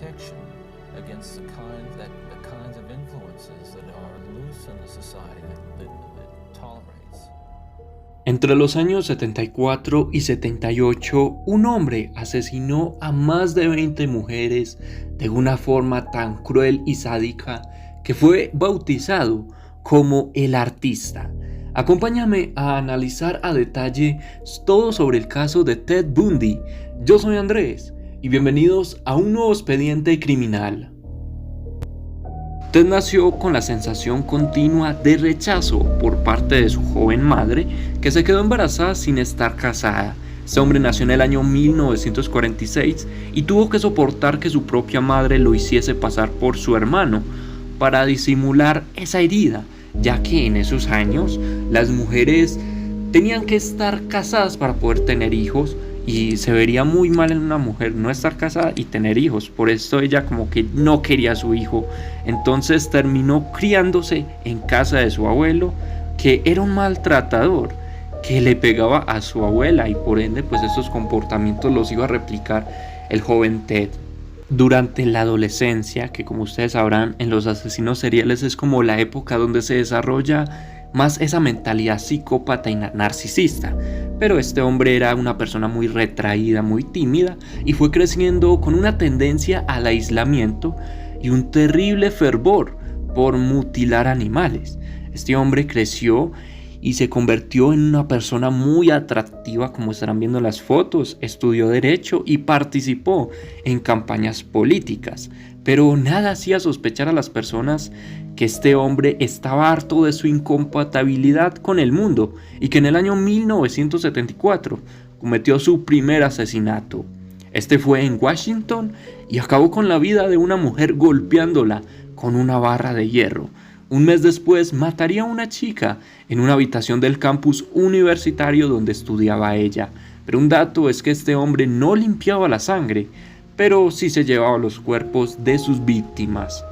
protection against the kinds of influences that are loose in the society that tolerates. Entre los años 74 y 78, un hombre asesinó a más de 20 mujeres de una forma tan cruel y sádica que fue bautizado como el artista. Acompáñame a analizar a detalle todo sobre el caso de Ted Bundy. Yo soy Andrés y bienvenidos a un nuevo expediente criminal. Ted nació con la sensación continua de rechazo por parte de su joven madre, que se quedó embarazada sin estar casada. Este hombre nació en el año 1946 y tuvo que soportar que su propia madre lo hiciese pasar por su hermano para disimular esa herida, ya que en esos años las mujeres tenían que estar casadas para poder tener hijos. Y se vería muy mal en una mujer no estar casada y tener hijos. Por eso ella como que no quería a su hijo. Entonces terminó criándose en casa de su abuelo, que era un maltratador, que le pegaba a su abuela. Y por ende pues esos comportamientos los iba a replicar el joven Ted. Durante la adolescencia, que como ustedes sabrán en los asesinos seriales es como la época donde se desarrolla más esa mentalidad psicópata y narcisista. Pero este hombre era una persona muy retraída, muy tímida y fue creciendo con una tendencia al aislamiento y un terrible fervor por mutilar animales. Este hombre creció y se convirtió en una persona muy atractiva, como estarán viendo en las fotos. Estudió Derecho y participó en campañas políticas. Pero nada hacía sospechar a las personas que este hombre estaba harto de su incompatibilidad con el mundo y que en el año 1974 cometió su primer asesinato. Este fue en Washington y acabó con la vida de una mujer golpeándola con una barra de hierro. Un mes después mataría a una chica en una habitación del campus universitario donde estudiaba ella. Pero un dato es que este hombre no limpiaba la sangre, pero sí se llevaba los cuerpos de sus víctimas.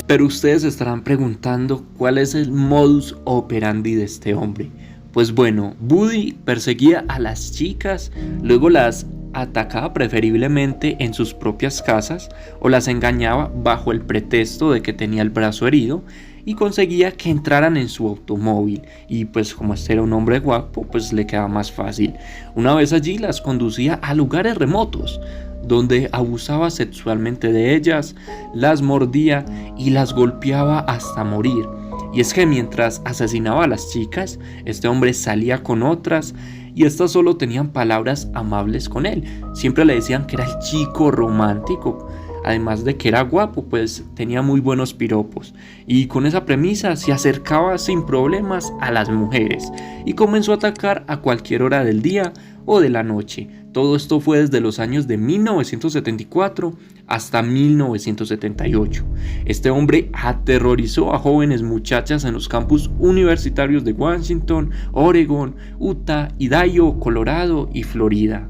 Pero ustedes estarán preguntando cuál es el modus operandi de este hombre. Pues bueno, Bundy perseguía a las chicas, luego las atacaba preferiblemente en sus propias casas o las engañaba bajo el pretexto de que tenía el brazo herido y conseguía que entraran en su automóvil y pues como este era un hombre guapo pues le quedaba más fácil. Una vez allí las conducía a lugares remotos donde abusaba sexualmente de ellas, las mordía y las golpeaba hasta morir. Y es que mientras asesinaba a las chicas, este hombre salía con otras y estas solo tenían palabras amables con él. Siempre le decían que era el chico romántico. Además de que era guapo, pues tenía muy buenos piropos. Y con esa premisa se acercaba sin problemas a las mujeres y comenzó a atacar a cualquier hora del día o de la noche. Todo esto fue desde los años de 1974 hasta 1978. Este hombre aterrorizó a jóvenes muchachas en los campus universitarios de Washington, Oregon, Utah, Idaho, Colorado y Florida.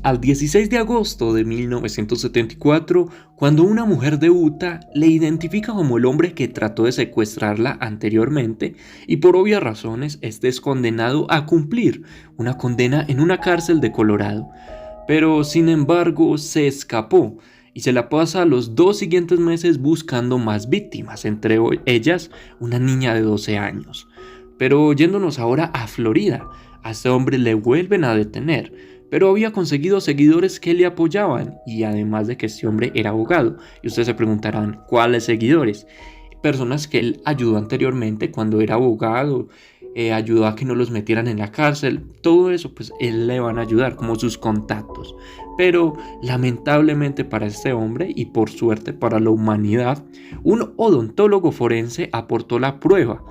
Al 16 de agosto de 1974, cuando una mujer de Utah le identifica como el hombre que trató de secuestrarla anteriormente y por obvias razones este es condenado a cumplir una condena en una cárcel de Colorado. Pero sin embargo se escapó y se la pasa los 2 siguientes meses buscando más víctimas, entre ellas una niña de 12 años. Pero yéndonos ahora a Florida, a este hombre le vuelven a detener. Pero había conseguido seguidores que le apoyaban y además de que este hombre era abogado. Y ustedes se preguntarán, ¿cuáles seguidores? Personas que él ayudó anteriormente cuando era abogado, ayudó a que no los metieran en la cárcel. Todo eso pues él le van a ayudar como sus contactos. Pero lamentablemente para este hombre y por suerte para la humanidad, un odontólogo forense aportó la prueba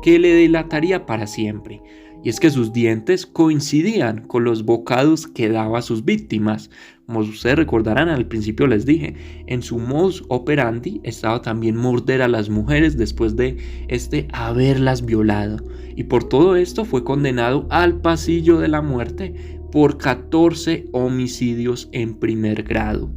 que le delataría para siempre. Y es que sus dientes coincidían con los bocados que daba a sus víctimas. Como ustedes recordarán, al principio les dije, en su modus operandi estaba también morder a las mujeres después de haberlas violado. Y por todo esto fue condenado al pasillo de la muerte por 14 homicidios en primer grado.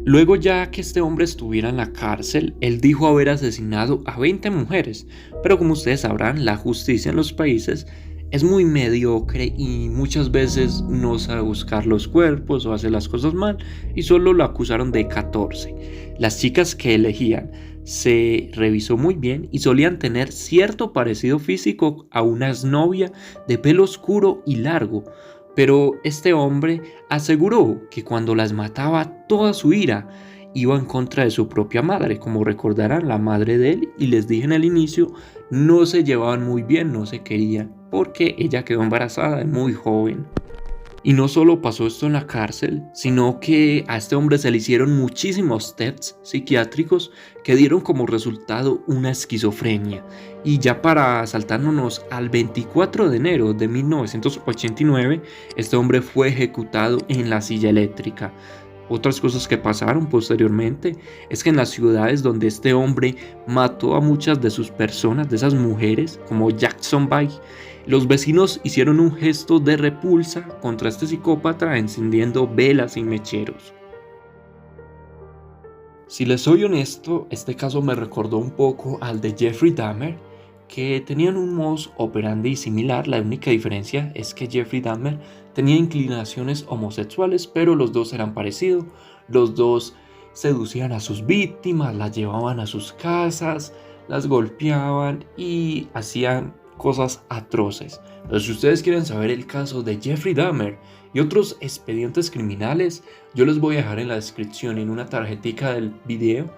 Luego, ya que este hombre estuviera en la cárcel, él dijo haber asesinado a 20 mujeres, pero como ustedes sabrán, la justicia en los países es muy mediocre y muchas veces no sabe buscar los cuerpos o hace las cosas mal y solo lo acusaron de 14. Las chicas que elegían se revisó muy bien y solían tener cierto parecido físico a una exnovia de pelo oscuro y largo, pero este hombre aseguró que cuando las mataba toda su ira iba en contra de su propia madre. Como recordarán, la madre de él, y les dije en el inicio, no se llevaban muy bien, no se querían, porque ella quedó embarazada de muy joven. Y no solo pasó esto en la cárcel, sino que a este hombre se le hicieron muchísimos tests psiquiátricos que dieron como resultado una esquizofrenia. Y ya para saltándonos al 24 de enero de 1989, este hombre fue ejecutado en la silla eléctrica. Otras cosas que pasaron posteriormente es que en las ciudades donde este hombre mató a muchas de sus personas, de esas mujeres, como Jacksonville, los vecinos hicieron un gesto de repulsa contra este psicópata encendiendo velas y mecheros. Si les soy honesto, este caso me recordó un poco al de Jeffrey Dahmer, que tenían un modus operandi similar. La única diferencia es que Jeffrey Dahmer tenía inclinaciones homosexuales, pero los dos eran parecidos. Los dos seducían a sus víctimas, las llevaban a sus casas, las golpeaban y hacían cosas atroces. Pero si ustedes quieren saber el caso de Jeffrey Dahmer y otros expedientes criminales, yo les voy a dejar en la descripción, en una tarjetica del video,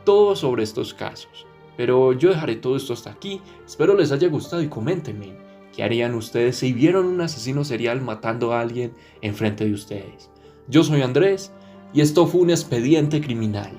todo sobre estos casos. Pero yo dejaré todo esto hasta aquí. Espero les haya gustado y coméntenme qué harían ustedes si vieron un asesino serial matando a alguien enfrente de ustedes. Yo soy Andrés y esto fue un expediente criminal.